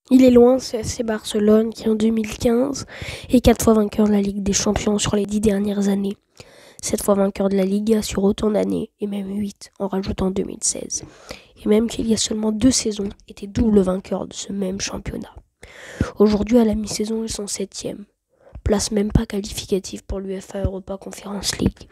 Il est loin, c'est FC Barcelone qui en 2015 est 4 fois vainqueur de la Ligue des Champions sur les 10 dernières années. 7 fois vainqueur de la Liga sur autant d'années, et même 8 en rajoutant 2016. Et même qu'il y a seulement 2 saisons, était double vainqueur de ce même championnat. Aujourd'hui, à la mi-saison, ils sont 7e. Place même pas qualificative pour l'UEFA Europa Conference League.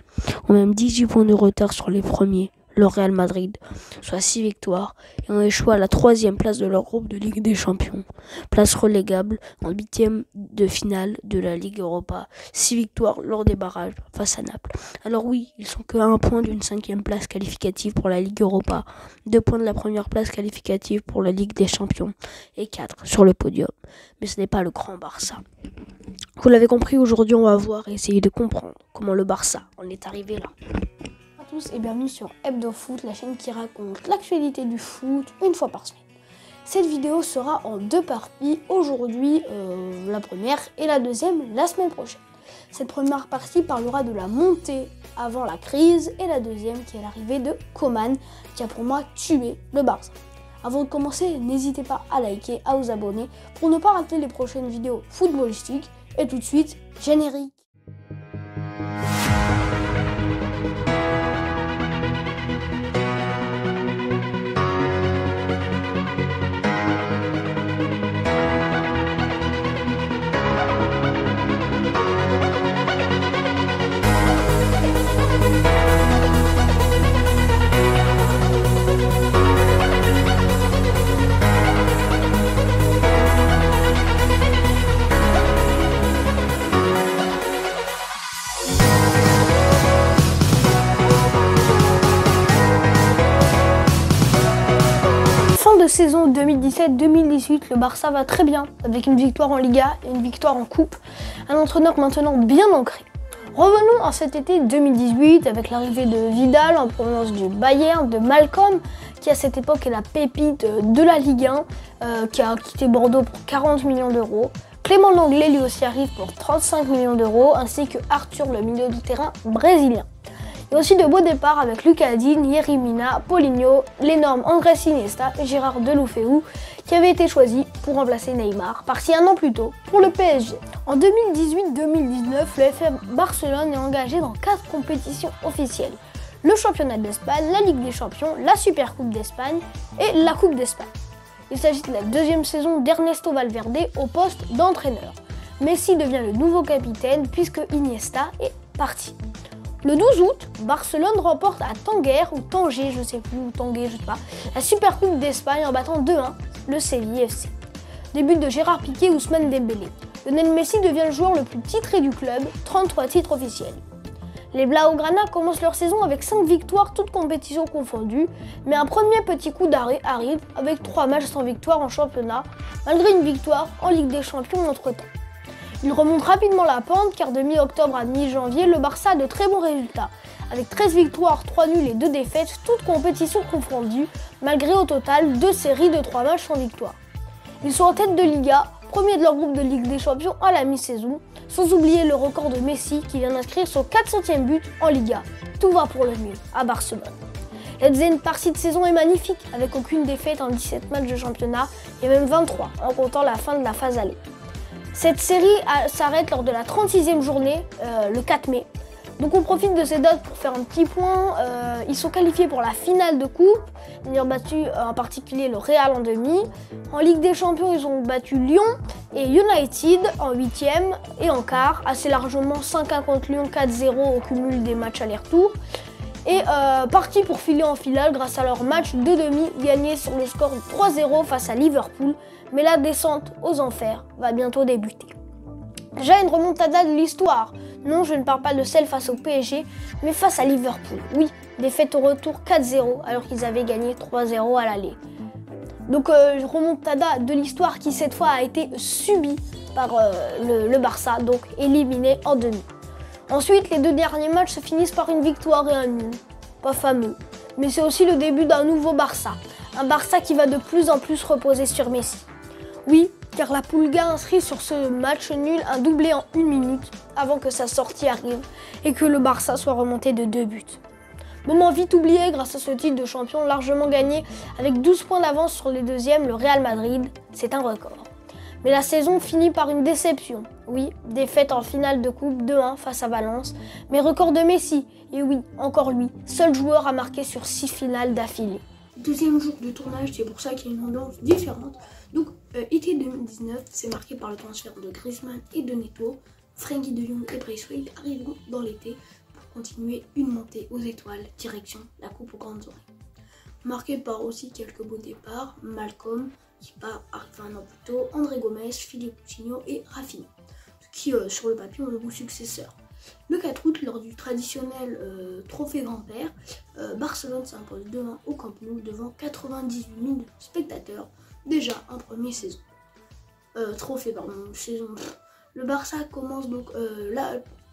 On a même 18 points de retard sur les premiers, le Real Madrid, soit 6 victoires, et ont échoué à la 3e place de leur groupe de Ligue des Champions. Place relégable en 8e de finale de la Ligue Europa, 6 victoires lors des barrages face à Naples. Alors oui, ils sont que à 1 point d'une 5e place qualificative pour la Ligue Europa, 2 points de la première place qualificative pour la Ligue des Champions, et 4 sur le podium. Mais ce n'est pas le grand Barça. Vous l'avez compris, aujourd'hui on va voir et essayer de comprendre comment le Barça en est arrivé là. Bonjour à tous et bienvenue sur Hebdo Foot, la chaîne qui raconte l'actualité du foot une fois par semaine. Cette vidéo sera en 2 parties, aujourd'hui la première et la deuxième la semaine prochaine. Cette première partie parlera de la montée avant la crise et la deuxième qui est l'arrivée de Koeman qui a pour moi tué le Barça. Avant de commencer, n'hésitez pas à liker, à vous abonner pour ne pas rater les prochaines vidéos footballistiques. Et tout de suite, générique. De saison 2017-2018, le Barça va très bien, avec une victoire en Liga et une victoire en Coupe, un entraîneur maintenant bien ancré. Revenons à cet été 2018 avec l'arrivée de Vidal en provenance du Bayern, de Malcolm, qui à cette époque est la pépite de la Ligue 1, qui a quitté Bordeaux pour 40 millions d'euros. Clément Lenglet lui aussi arrive pour 35 millions d'euros, ainsi que Arthur, le milieu de terrain brésilien. Il y a aussi de beaux départs avec Lucas Digne, Yerry Mina, Paulinho, l'énorme Andrés Iniesta et Gérard Deulofeu qui avaient été choisis pour remplacer Neymar, parti un an plus tôt pour le PSG. En 2018-2019, le FC Barcelone est engagé dans 4 compétitions officielles. Le championnat d'Espagne, la Ligue des Champions, la Supercoupe d'Espagne et la Coupe d'Espagne. Il s'agit de la 2e saison d'Ernesto Valverde au poste d'entraîneur. Messi devient le nouveau capitaine puisque Iniesta est parti. Le 12 août, Barcelone remporte à Tanger, ou Tanger, je sais plus, ou Tanguay, je sais pas, la Supercoupe d'Espagne en battant 2-1 le Séville FC. Début de Gérard Piqué, Ousmane Dembélé. Lionel Messi devient le joueur le plus titré du club, 33 titres officiels. Les Blaugrana commencent leur saison avec 5 victoires, toutes compétitions confondues, mais un premier petit coup d'arrêt arrive avec 3 matchs sans victoire en championnat, malgré une victoire en Ligue des Champions entre-temps. Il remonte rapidement la pente car de mi-octobre à mi-janvier, le Barça a de très bons résultats, avec 13 victoires, 3 nuls et 2 défaites, toutes compétitions confondues, malgré au total 2 séries de 3 matchs sans victoire. Ils sont en tête de Liga, premier de leur groupe de Ligue des Champions à la mi-saison, sans oublier le record de Messi qui vient d'inscrire son 400e but en Liga. Tout va pour le mieux à Barcelone. La deuxième partie de saison est magnifique, avec aucune défaite en 17 matchs de championnat et même 23 en comptant la fin de la phase aller. Cette série s'arrête lors de la 36e journée, le 4 mai. Donc on profite de ces dates pour faire un petit point. Ils sont qualifiés pour la finale de coupe. Ils ont battu en particulier le Real en demi. En Ligue des Champions, ils ont battu Lyon et United en 8e et en quart. Assez largement 5-1 contre Lyon, 4-0 au cumul des matchs aller-retour. Et partis pour filer en finale grâce à leur match de demi gagné sur le score 3-0 face à Liverpool. Mais la descente aux enfers va bientôt débuter. Déjà une remontada de l'histoire. Non, je ne parle pas de celle face au PSG, mais face à Liverpool. Oui, défaite au retour 4-0 alors qu'ils avaient gagné 3-0 à l'aller. Donc remontada de l'histoire qui cette fois a été subie par le Barça, donc éliminé en demi. Ensuite, les 2 derniers matchs se finissent par une victoire et un nul. Pas fameux, mais c'est aussi le début d'un nouveau Barça. Un Barça qui va de plus en plus reposer sur Messi. Oui, car la Pulga inscrit sur ce match nul un doublé en 1 minute avant que sa sortie arrive et que le Barça soit remonté de 2 buts. Moment vite oublié grâce à ce titre de champion largement gagné avec 12 points d'avance sur les deuxièmes, le Real Madrid, c'est un record. Mais la saison finit par une déception. Oui, défaite en finale de coupe 2-1 face à Valence, mais record de Messi, et oui, encore lui, seul joueur à marquer sur 6 finales d'affilée. Deuxième jour de tournage, c'est pour ça qu'il y a une ambiance différente. Donc, été 2019, c'est marqué par le transfert de Griezmann et de Neto. Frenkie de Jong et Braithwaite arriveront dans l'été pour continuer une montée aux étoiles, direction la coupe aux grandes oreilles. Marqué par aussi quelques beaux départs, Malcolm, qui part arriver un an plus tôt, André Gomes, Philippe Coutinho et Rafinha, qui sur le papier ont le beau successeur. Le 4 août, lors du traditionnel trophée grand-père, Barcelone s'impose 2-1 au Camp Nou devant 98 000 spectateurs, déjà en première saison. Saison. Le Barça commence donc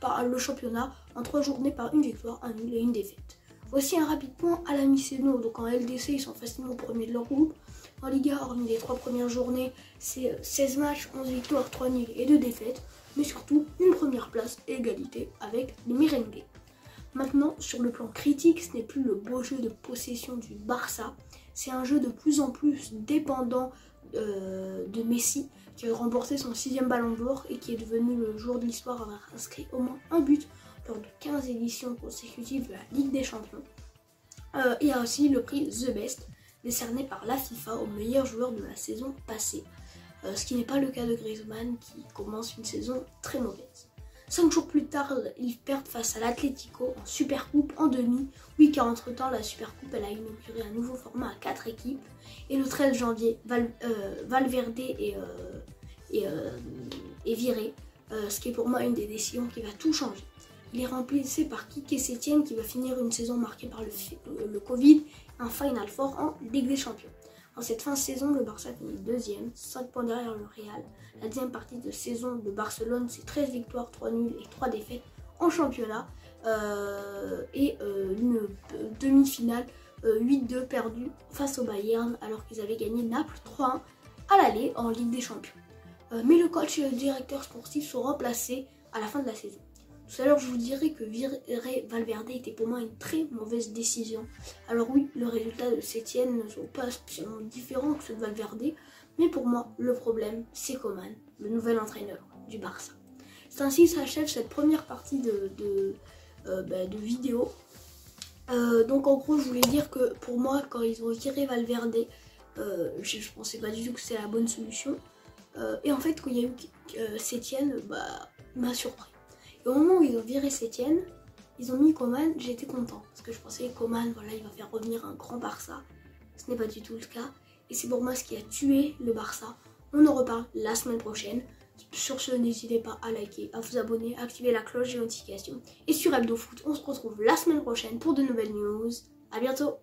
par le championnat en 3 journées par une victoire, un nul et une défaite. Voici un rapide point à la mi-saison. Donc en LDC, ils sont facilement premiers de leur groupe. En Liga, hormis les 3 premières journées, c'est 16 matchs, 11 victoires, 3 nuls et 2 défaites. Mais surtout, une première place et égalité avec les Merengues. Maintenant, sur le plan critique, ce n'est plus le beau jeu de possession du Barça. C'est un jeu de plus en plus dépendant de Messi, qui a remporté son 6e ballon d'or et qui est devenu le joueur de l'histoire à avoir inscrit au moins un but lors de 15 éditions consécutives de la Ligue des Champions. Il y a aussi le prix The Best, décerné par la FIFA au meilleur joueur de la saison passée. Ce qui n'est pas le cas de Griezmann qui commence une saison très mauvaise. 5 jours plus tard, ils perdent face à l'Atlético en Supercoupe en demi. Oui, car entre-temps, la Supercoupe elle a inauguré un nouveau format à 4 équipes. Et le 13 janvier, Valverde est viré, ce qui est pour moi une des décisions qui va tout changer. Il est remplacé par Quique Setién qui va finir une saison marquée par le Covid, un Final Four en Ligue des Champions. En cette fin de saison, le Barça finit 2e, 5 points derrière le Real. La deuxième partie de saison de Barcelone, c'est 13 victoires, 3 nuls et 3 défaites en championnat. Une demi-finale 8-2 perdue face au Bayern alors qu'ils avaient gagné Naples 3-1 à l'aller en Ligue des Champions. Mais le coach et le directeur sportif sont remplacés à la fin de la saison. Tout à l'heure, je vous dirais que virer Valverde était pour moi une très mauvaise décision. Alors oui, le résultat de Setién ne sont pas spécialement différents que ceux de Valverde, mais pour moi, le problème, c'est Koeman, le nouvel entraîneur du Barça. C'est ainsi que s'achève cette première partie de vidéo. Donc en gros, je voulais dire que pour moi, quand ils ont viré Valverde, je pensais pas du tout que c'était la bonne solution. Et en fait, quand il y a eu Setién, il m'a surpris. Et au moment où ils ont viré Setién, ils ont mis Koeman, j'étais content. Parce que je pensais que Koeman, voilà, il va faire revenir un grand Barça. Ce n'est pas du tout le cas. Et c'est pour moi ce qui a tué le Barça. On en reparle la semaine prochaine. Sur ce, n'hésitez pas à liker, à vous abonner, à activer la cloche de notification. Et sur HebdoFoot, on se retrouve la semaine prochaine pour de nouvelles news. A bientôt!